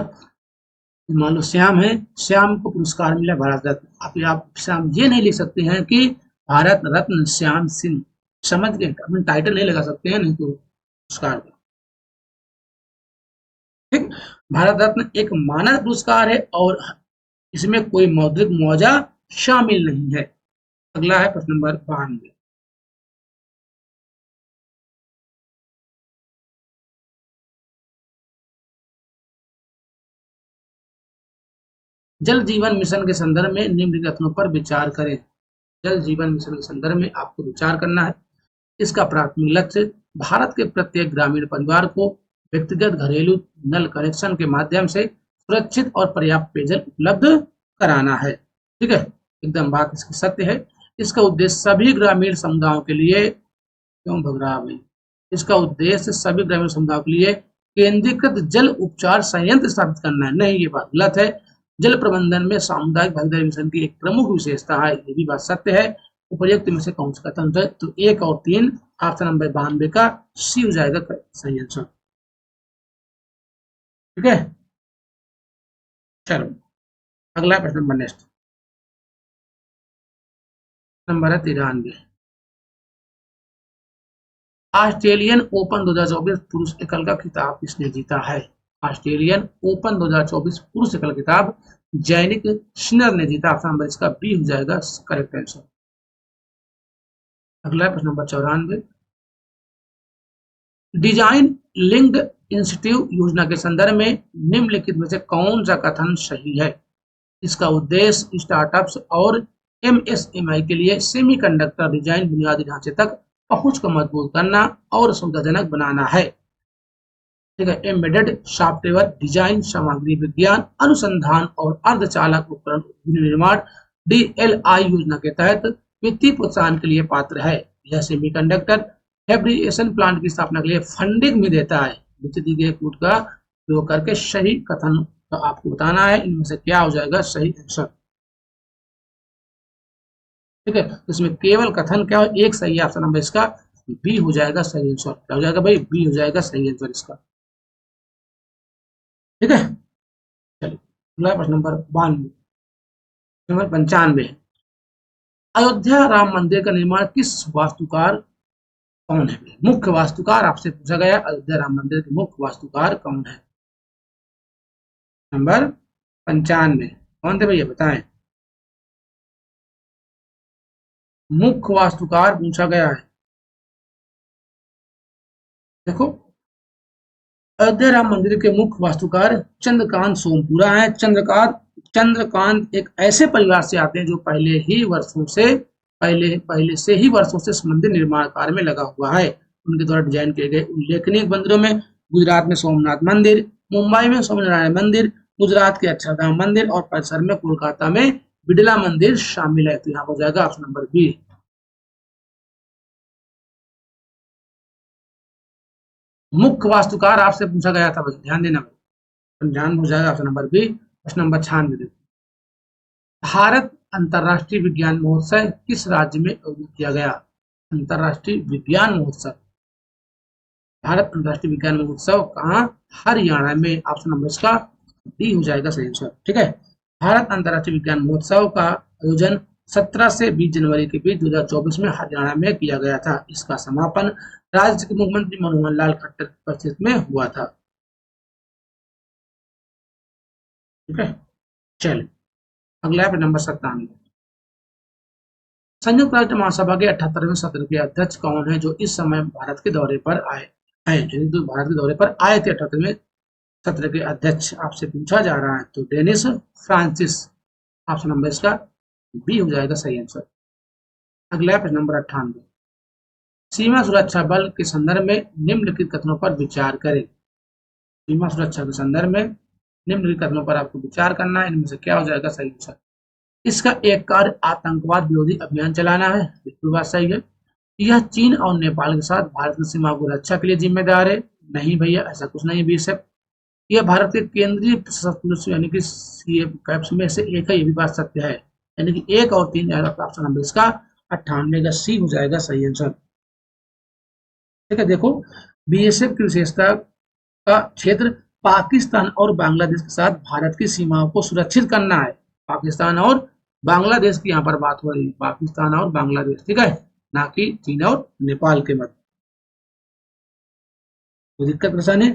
मान लो श्याम है, श्याम को पुरस्कार मिला भारत रत्न, आप श्याम ये नहीं लिख सकते हैं कि भारत रत्न श्याम सिंह, समझ गए, अपने टाइटल नहीं लगा सकते हैं, नहीं तो पुरस्कार। ठीक, भारत रत्न एक मानद पुरस्कार है और इसमें कोई मौद्रिक मुआवजा शामिल नहीं है। अगला है प्रश्न नंबर 92। जल जीवन मिशन के संदर्भ में निम्नलिखित कथनों पर विचार करें। जल जीवन मिशन के संदर्भ में आपको विचार करना है। इसका प्राथमिक लक्ष्य भारत के प्रत्येक ग्रामीण परिवार को व्यक्तिगत घरेलू नल कनेक्शन के माध्यम से सुरक्षित और पर्याप्त पेयजल उपलब्ध कराना है। ठीक है, एकदम बात इसकी सत्य है। इसका उद्देश्य सभी ग्रामीण समुदायों के लिए, क्यों भगरा भाई, इसका उद्देश्य सभी ग्रामीण समुदायों के लिए केंद्रीकृत जल उपचार संयंत्र स्थापित करना है। नहीं, ये बात गलत है। जल प्रबंधन में सामुदायिक भागीदारी मिशन की एक प्रमुख विशेषता है, ये भी बात सत्य है। उपर्युक्त में से कौन सा कथन है, तो 1 और 3 ऑप्शन नंबर 92 का सी हो जाएगा सही आंसर। ठीक है, चलो अगला प्रश्न नंबर नेक्स्ट नंबर है 93। ऑस्ट्रेलियन ओपन 2024 पुरुष एकल का खिताब किसने जीता है। ऑस्ट्रेलियन ओपन 2024 पुरुष एकल खिताब जैनिक सिनर ने जीता। ऑप्शन नंबर इसका बी हो जाएगा करेक्ट आंसर। अगला प्रश्न नंबर 94, डिजाइन लिंक्ड इंस्टीट्यूट योजना के संदर्भ में निम्नलिखित में से कौन सा कथन सही है? इसका उद्देश्य स्टार्टअप्स और एमएसएमई के लिए सेमीकंडक्टर डिजाइन बुनियादी ढांचे तक पहुंच को मजबूत करना और सुविधाजनक बनाना है। ठीक है, एम्बेडेड सॉफ्टवेयर डिजाइन, सामग्री विज्ञान अनुसंधान और अर्धचालक उपकरण निर्माण डीएलआई योजना के तहत वित्तीय प्रोत्साहन के लिए पात्र है। यह सेमीकंडक्टर फैब्रिकेशन प्लांट की स्थापना के लिए फंडिंग भी देता है। नीचे दी गई कूट का उपयोग करके सही कथन तो आपको बताना है, इनमें से क्या हो जाएगा सही आंसर। ठीक है, तो इसमें केवल कथन क्या हो, एक सही है। ऑप्शन नंबर इसका बी हो जाएगा सही आंसर। क्या हो जाएगा भाई? बी हो जाएगा सही आंसर इसका। ठीक है, चलिए अगला प्रश्न नंबर 92, नंबर 95, अयोध्या राम मंदिर का निर्माण किस वास्तुकार कौन है? मुख्य वास्तुकार आपसे पूछा गया, अयोध्या राम मंदिर के मुख्य वास्तुकार कौन है? नंबर 95 कौन थे भैया बताएं? मुख्य वास्तुकार पूछा गया है। देखो, अयोध्या राम मंदिर के मुख्य वास्तुकार चंद्रकांत सोमपुरा है। चंद्रकांत एक ऐसे परिवार से आते हैं जो पहले से ही वर्षों से इस मंदिर निर्माण कार्य में लगा हुआ है। उनके द्वारा डिजाइन किए गए उल्लेखनीय मंदिरों में गुजरात में सोमनाथ मंदिर, मुंबई में स्वामीनारायण मंदिर, गुजरात के अक्षरधाम मंदिर और परिसर में कोलकाता में बिड़ला मंदिर शामिल है। तो यहाँ हो जाएगा ऑप्शन नंबर बी। मुख्य वास्तुकार आपसे पूछा गया था, ध्यान देना, ध्यान हो जाएगा ऑप्शन नंबर बी। प्रश्न नंबर 96, भारत अंतर्राष्ट्रीय विज्ञान महोत्सव किस राज्य में आयोजित किया गया? अंतर्राष्ट्रीय विज्ञान महोत्सव, भारत अंतर्राष्ट्रीय विज्ञान महोत्सव कहाँ? हरियाणा में। ऑप्शन नंबर इसका डी हो जाएगा सही आंसर। ठीक है, भारत अंतर्राष्ट्रीय विज्ञान महोत्सव का आयोजन 17 से 20 जनवरी के बीच 2024 में हरियाणा में किया गया था। इसका समापन राज्य के मुख्यमंत्री मनोहर लाल खट्टर की उपस्थिति में हुआ था। ठीक है, चलिए अगला है नंबर 97, संयुक्त राष्ट्र महासभा के 78वें सत्र के अध्यक्ष कौन है जो इस समय भारत के दौरे पर आए हैं? जो भारत के दौरे पर आए थे 78वें सत्र के अध्यक्ष आपसे पूछा जा रहा है, तो डेनिस फ्रांसिस। ऑप्शन नंबर इसका बी हो जाएगा सही आंसर। अगला प्रश्न नंबर 98, सीमा सुरक्षा बल के संदर्भ में निम्नलिखित कथनों पर विचार करें। सीमा सुरक्षा के संदर्भ में निम्नलिखित कथनों पर आपको विचार करना है, इनमें से क्या हो जाएगा सही आंसर। इसका एक कार्य आतंकवाद विरोधी अभियान चलाना है, बिल्कुल बात सही है। यह चीन और नेपाल के साथ भारत की सीमा की रक्षा के लिए जिम्मेदार है, नहीं भैया ऐसा कुछ नहीं बीएसएफ। यह भारत के केंद्रीय सशस्त्र पुलिस यानी कि सीएफ में से एक है, ये भी बात सत्य है। यानी कि 1 और 3 ऑप्शन नंबर इसका 98 का सी हो जाएगा सही आंसर। ठीक है, देखो बीएसएफ की विशेषता का क्षेत्र पाकिस्तान और बांग्लादेश के साथ भारत की सीमाओं को सुरक्षित करना है। पाकिस्तान और बांग्लादेश की यहाँ पर बात हो रही है, पाकिस्तान और बांग्लादेश, ठीक है, ना कि चीन और नेपाल के मध्य। कोई दिक्कत परेशानी?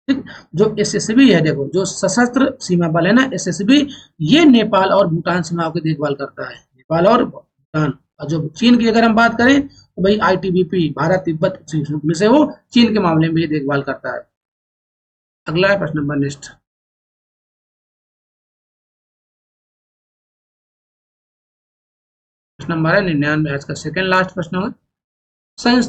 ठीक, जो एसएसबी है, देखो जो सशस्त्र सीमा बल है ना एसएसबी, ये नेपाल और भूटान सीमाओं की देखभाल करता है, नेपाल और भूटान। और जो चीन की अगर हम बात करें तो भाई आईटीबीपी भारत तिब्बत में से वो चीन के मामले में ये देखभाल करता है। अगला है प्रश्न नंबर नेक्स्ट, प्रश्न नंबर है 99, आज का सेकंड लास्ट प्रश्न है।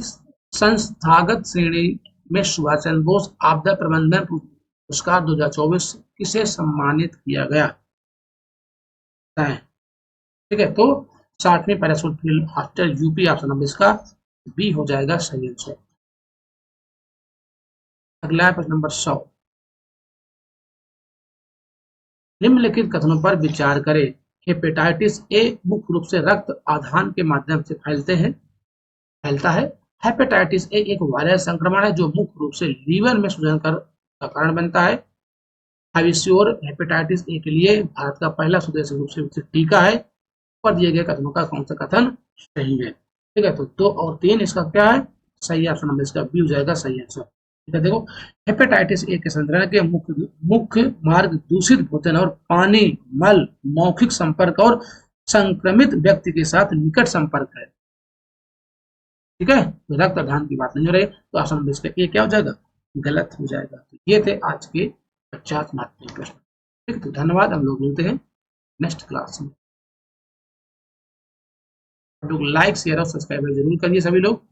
संस्थागत श्रेणी में सुभाष चंद्र बोस आपदा प्रबंधन पुरस्कार 2024 किसे सम्मानित किया गया है? ठीक है, तो 60वीं parachute drill master UP. Option number इसका बी हो जाएगा सही आंसर। अगला है प्रश्न नंबर 100, निम्नलिखित कथनों पर विचार करें। हेपेटाइटिस ए मुख्य रूप से रक्त आधान के माध्यम से फैलता है। हेपेटाइटिस ए एक वायरल संक्रमण है जो मुख्य रूप से लीवर में सूजन का कारण बनता है। हाइविश्योर हेपेटाइटिस ए के लिए भारत का पहला स्वदेशी रूप से विकसित टीका है। पर दिए गए कथनों का कौन सा कथन सही है? ठीक है, तो 2 और 3 इसका क्या है सही? ऑप्शन नंबर इसका बी हो जाएगा सही आंसर। ठीक है, देखो हेपेटाइटिस ए के संक्रमण के मुख्य मार्ग दूषित भोजन और पानी, मल, मौखिक संपर्क और संक्रमित व्यक्ति के साथ निकट संपर्क है। ठीक है, तो रक्तदान की बात नहीं हो रही तो आसान इसका ये क्या हो जाएगा, गलत हो जाएगा। तो ये थे आज के 50 महत्वपूर्ण प्रश्न। ठीक, तो धन्यवाद, हम लोग मिलते हैं नेक्स्ट क्लास में। लाइक शेयर और सब्सक्राइब जरूर करिए सभी लोग।